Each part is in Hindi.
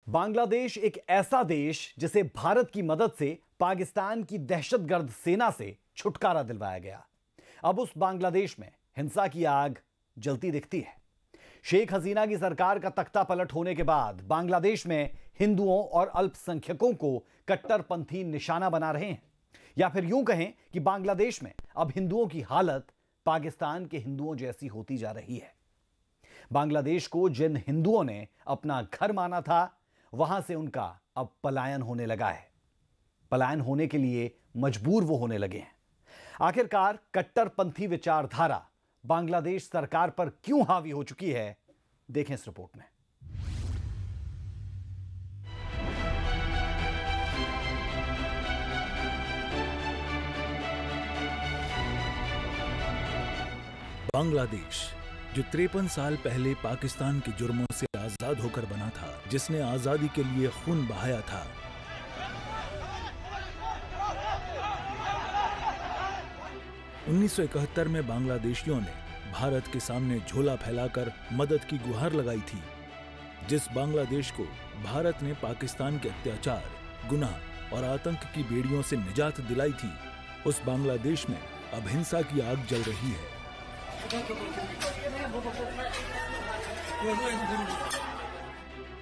बांग्लादेश एक ऐसा देश जिसे भारत की मदद से पाकिस्तान की दहशतगर्द सेना से छुटकारा दिलवाया गया। अब उस बांग्लादेश में हिंसा की आग जलती दिखती है। शेख हसीना की सरकार का तख्ता पलट होने के बाद बांग्लादेश में हिंदुओं और अल्पसंख्यकों को कट्टरपंथी निशाना बना रहे हैं, या फिर यूं कहें कि बांग्लादेश में अब हिंदुओं की हालत पाकिस्तान के हिंदुओं जैसी होती जा रही है। बांग्लादेश को जिन हिंदुओं ने अपना घर माना था, वहां से उनका अब पलायन होने लगा है। पलायन होने के लिए मजबूर वो होने लगे हैं। आखिरकार कट्टरपंथी विचारधारा बांग्लादेश सरकार पर क्यों हावी हो चुकी है, देखें इस रिपोर्ट में। बांग्लादेश जो 53 साल पहले पाकिस्तान के जुर्मों से आजाद होकर बना था, जिसने आजादी के लिए खून बहाया था, (1971) में बांग्लादेशियों ने भारत के सामने झोला फैलाकर मदद की गुहार लगाई थी। जिस बांग्लादेश को भारत ने पाकिस्तान के अत्याचार, गुनाह और आतंक की बेड़ियों से निजात दिलाई थी, उस बांग्लादेश में अब हिंसा की आग जल रही है।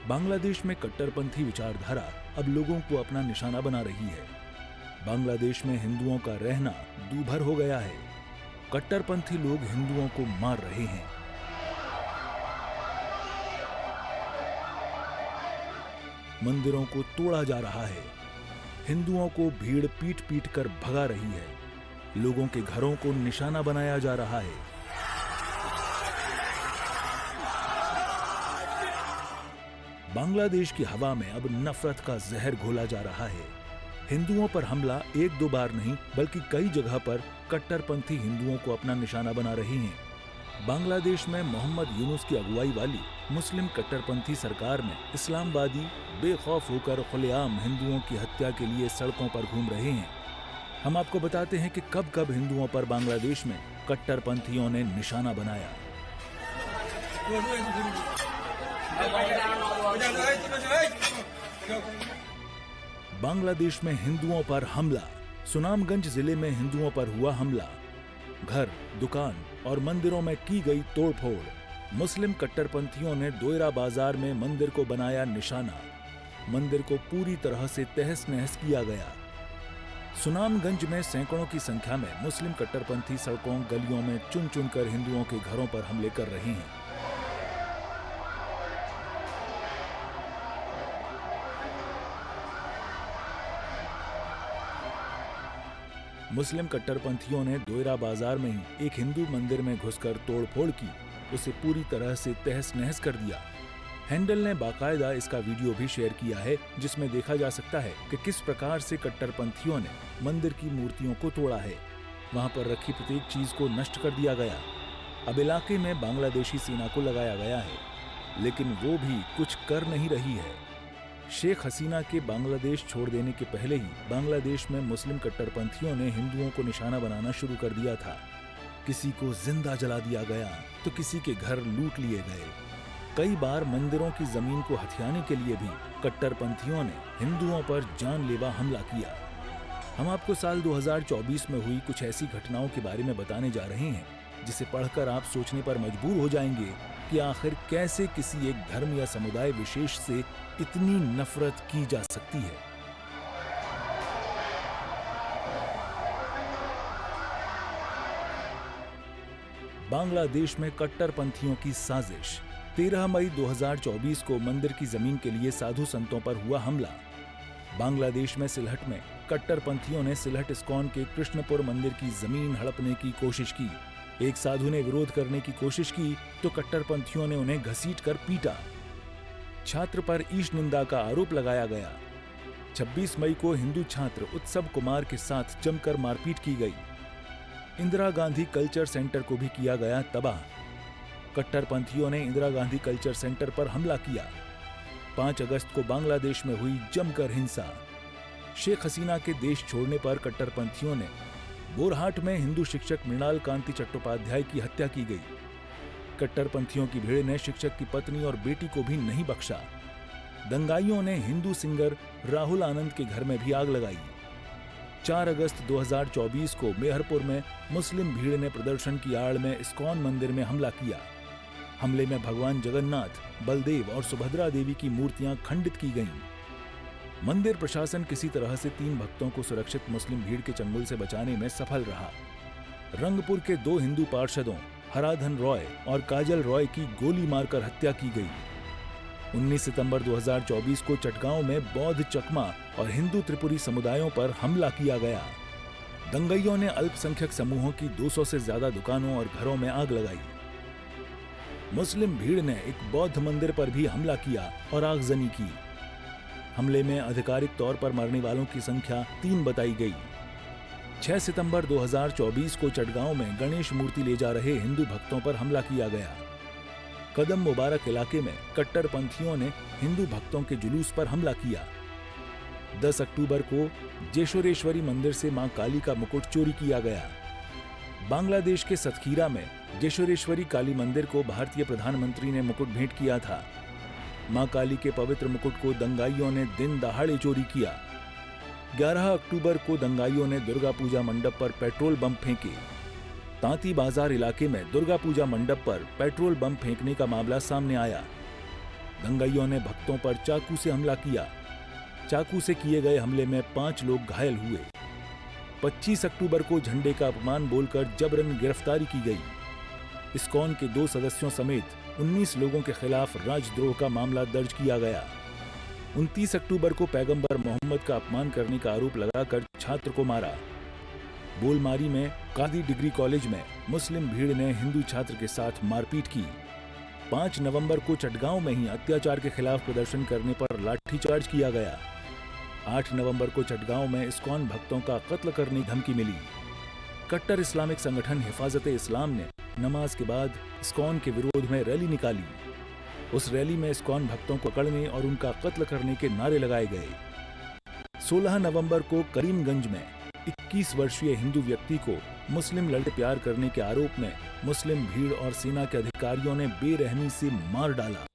बांग्लादेश में कट्टरपंथी विचारधारा अब लोगों को अपना निशाना बना रही है। बांग्लादेश में हिंदुओं का रहना दूभर हो गया है। कट्टरपंथी लोग हिंदुओं को मार रहे हैं। मंदिरों को तोड़ा जा रहा है। हिंदुओं को भीड़ पीट पीट कर भगा रही है। लोगों के घरों को निशाना बनाया जा रहा है। बांग्लादेश की हवा में अब नफरत का जहर घोला जा रहा है। हिंदुओं पर हमला एक दो बार नहीं, बल्कि कई जगह पर कट्टरपंथी हिंदुओं को अपना निशाना बना रही हैं। बांग्लादेश में मोहम्मद यूनुस की अगुवाई वाली मुस्लिम कट्टरपंथी सरकार में इस्लामवादी बेखौफ होकर खुलेआम हिंदुओं की हत्या के लिए सड़कों पर घूम रहे हैं। हम आपको बताते हैं कि कब कब हिंदुओं पर बांग्लादेश में कट्टरपंथियों ने निशाना बनाया। बांग्लादेश में हिंदुओं पर हमला। सुनामगंज जिले में हिंदुओं पर हुआ हमला। घर, दुकान और मंदिरों में की गई तोड़फोड़। मुस्लिम कट्टरपंथियों ने दोयरा बाजार में मंदिर को बनाया निशाना। मंदिर को पूरी तरह से तहस नहस किया गया। सुनामगंज में सैकड़ों की संख्या में मुस्लिम कट्टरपंथी सड़कों, गलियों में चुन चुन कर हिंदुओं के घरों पर हमले कर रहे हैं। मुस्लिम कट्टरपंथियों ने दोयरा बाजार में ही एक हिंदू मंदिर में घुसकर तोड़फोड़ की, उसे पूरी तरह से तहस नहस कर दिया। हैंडल ने बाकायदा इसका वीडियो भी शेयर किया है, जिसमें देखा जा सकता है कि किस प्रकार से कट्टरपंथियों ने मंदिर की मूर्तियों को तोड़ा है। वहां पर रखी प्रत्येक चीज को नष्ट कर दिया गया। अब इलाके में बांग्लादेशी सेना को लगाया गया है, लेकिन वो भी कुछ कर नहीं रही है। शेख हसीना के बांग्लादेश छोड़ देने के पहले ही बांग्लादेश में मुस्लिम कट्टरपंथियों ने हिंदुओं को निशाना बनाना शुरू कर दिया था। किसी को जिंदा जला दिया गया तो किसी के घर लूट लिए गए। कई बार मंदिरों की जमीन को हथियाने के लिए भी कट्टरपंथियों ने हिंदुओं पर जानलेवा हमला किया। हम आपको साल 2024 में हुई कुछ ऐसी घटनाओं के बारे में बताने जा रहे हैं, जिसे पढ़कर आप सोचने पर मजबूर हो जाएंगे कि आखिर कैसे किसी एक धर्म या समुदाय विशेष से इतनी नफरत की जा सकती है। बांग्लादेश में कट्टरपंथियों की साजिश। 13 मई 2024 को मंदिर की जमीन के लिए साधु संतों पर हुआ हमला। बांग्लादेश में सिलहट में कट्टरपंथियों ने सिलहट इस्कॉन के कृष्णपुर मंदिर की जमीन हड़पने की कोशिश की। एक साधु ने विरोध करने की कोशिश की तो कट्टरपंथियों ने उन्हें घसीटकर पीटा। छात्र पर ईश निंदा का आरोप लगाया गया। 26 मई को हिंदू छात्र उत्सव कुमार के साथ जमकर मारपीट की गई। इंदिरा गांधी कल्चर सेंटर को भी किया गया तबाह। कट्टरपंथियों ने इंदिरा गांधी कल्चर सेंटर पर हमला किया। 5 अगस्त को बांग्लादेश में हुई जमकर हिंसा। शेख हसीना के देश छोड़ने पर कट्टरपंथियों ने बोरहाट में हिंदू शिक्षक मृणाल कांति चट्टोपाध्याय की हत्या की गई। कट्टरपंथियों की भीड़ ने शिक्षक की पत्नी और बेटी को भी नहीं बख्शा। दंगाइयों ने हिंदू सिंगर राहुल आनंद के घर में भी आग लगाई। 4 अगस्त 2024 को मेहरपुर में मुस्लिम भीड़ ने प्रदर्शन की आड़ में इस्कॉन मंदिर में हमला किया। हमले में भगवान जगन्नाथ, बलदेव और सुभद्रा देवी की मूर्तियां खंडित की गईं। मंदिर प्रशासन किसी तरह से 3 भक्तों को सुरक्षित मुस्लिम भीड़ के चंगुल से बचाने में सफल रहा। रंगपुर के 2 हिंदू पार्षदों हराधन रॉय और काजल रॉय की गोली मारकर हत्या की गई। 19 सितंबर 2024 को चटगांव में बौद्ध, चकमा और हिंदू त्रिपुरी समुदायों पर हमला किया गया। दंगइयों ने अल्पसंख्यक समूहों की 200 से ज्यादा दुकानों और घरों में आग लगाई। मुस्लिम भीड़ ने एक बौद्ध मंदिर पर भी हमला किया और आगजनी की। हमले में आधिकारिक तौर पर मरने वालों की संख्या 3 बताई गई। 6 सितंबर 2024 को चटगांव में गणेश मूर्ति ले जा रहे हिंदू भक्तों पर हमला किया गया। कदम मुबारक इलाके में कट्टरपंथियों ने हिंदू भक्तों के जुलूस पर हमला किया। 10 अक्टूबर को जेशोरेश्वरी मंदिर से मां काली का मुकुट चोरी किया गया। बांग्लादेश के सतखीरा में जेशोरेश्वरी काली मंदिर को भारतीय प्रधानमंत्री ने मुकुट भेंट किया था। मां काली के पवित्र मुकुट को दंगाइयों ने दिन दहाड़े चोरी किया। 11 अक्टूबर को दंगाइयों ने दुर्गा पूजा मंडप पर पेट्रोल बम फेंके। तांती बाजार इलाके में दुर्गा पूजा मंडप पर पेट्रोल बम फेंकने का मामला सामने आया। दंगाइयों ने भक्तों पर चाकू से हमला किया। चाकू से किए गए हमले में 5 लोग घायल हुए। 25 अक्टूबर को झंडे का अपमान बोलकर जबरन गिरफ्तारी की गई। इस्कॉन के 2 सदस्यों समेत 19 लोगों के खिलाफ राजद्रोह का मामला दर्ज किया गया। 29 अक्टूबर को पैगंबर मोहम्मद का अपमान करने का आरोप लगाकर छात्र को मारा। बोलमारी में कादी डिग्री कॉलेज में मुस्लिम भीड़ ने हिंदू छात्र के साथ मारपीट की। 5 नवंबर को चटगांव में ही अत्याचार के खिलाफ प्रदर्शन करने पर लाठीचार्ज किया गया। 8 नवंबर को चटगांव में इस्कॉन भक्तों का कत्ल करने की धमकी मिली। कट्टर इस्लामिक संगठन हिफाजत-ए-इस्लाम ने नमाज के बाद इस्कॉन के विरोध में रैली निकाली। उस रैली में इस्कॉन भक्तों को पकड़ने और उनका कत्ल करने के नारे लगाए गए। 16 नवंबर को करीमगंज में 21 वर्षीय हिंदू व्यक्ति को मुस्लिम लड़के प्यार करने के आरोप में मुस्लिम भीड़ और सेना के अधिकारियों ने बेरहमी से मार डाला।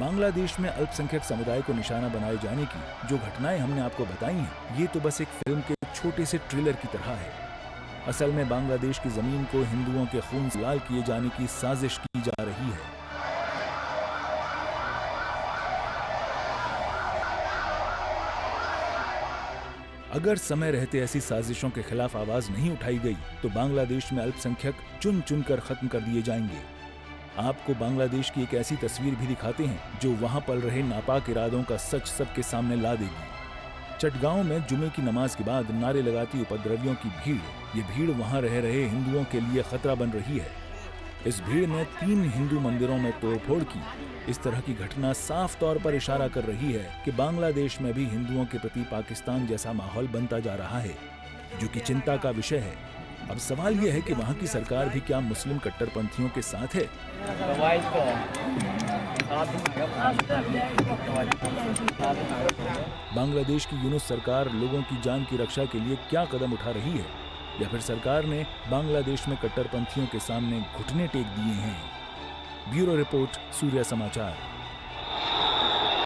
बांग्लादेश में अल्पसंख्यक समुदाय को निशाना बनाए जाने की जो घटनाएं हमने आपको बताई हैं, ये तो बस एक फिल्म के छोटे से ट्रेलर की तरह है। असल में बांग्लादेश की जमीन को हिंदुओं के खून से लाल किए जाने की साजिश की जा रही है। अगर समय रहते ऐसी साजिशों के खिलाफ आवाज नहीं उठाई गई तो बांग्लादेश में अल्पसंख्यक चुन चुनकर खत्म कर दिए जाएंगे। आपको बांग्लादेश की एक ऐसी तस्वीर भी दिखाते हैं जो वहां पल रहे नापाक इरादों का सच सबके सामने ला देगी। चटगांव में जुमे की नमाज के बाद नारे लगाती उपद्रवियों की भीड़, ये भीड़ वहां रह रहे हिंदुओं के लिए खतरा बन रही है। इस भीड़ ने 3 हिंदू मंदिरों में तोड़फोड़ की। इस तरह की घटना साफ तौर पर इशारा कर रही है कि बांग्लादेश में भी हिंदुओं के प्रति पाकिस्तान जैसा माहौल बनता जा रहा है, जो कि चिंता का विषय है। अब सवाल यह है कि वहां की सरकार भी क्या मुस्लिम कट्टरपंथियों के साथ है? बांग्लादेश की यूनुस सरकार लोगों की जान की रक्षा के लिए क्या कदम उठा रही है, या फिर सरकार ने बांग्लादेश में कट्टरपंथियों के सामने घुटने टेक दिए हैं? ब्यूरो रिपोर्ट, सूर्य समाचार।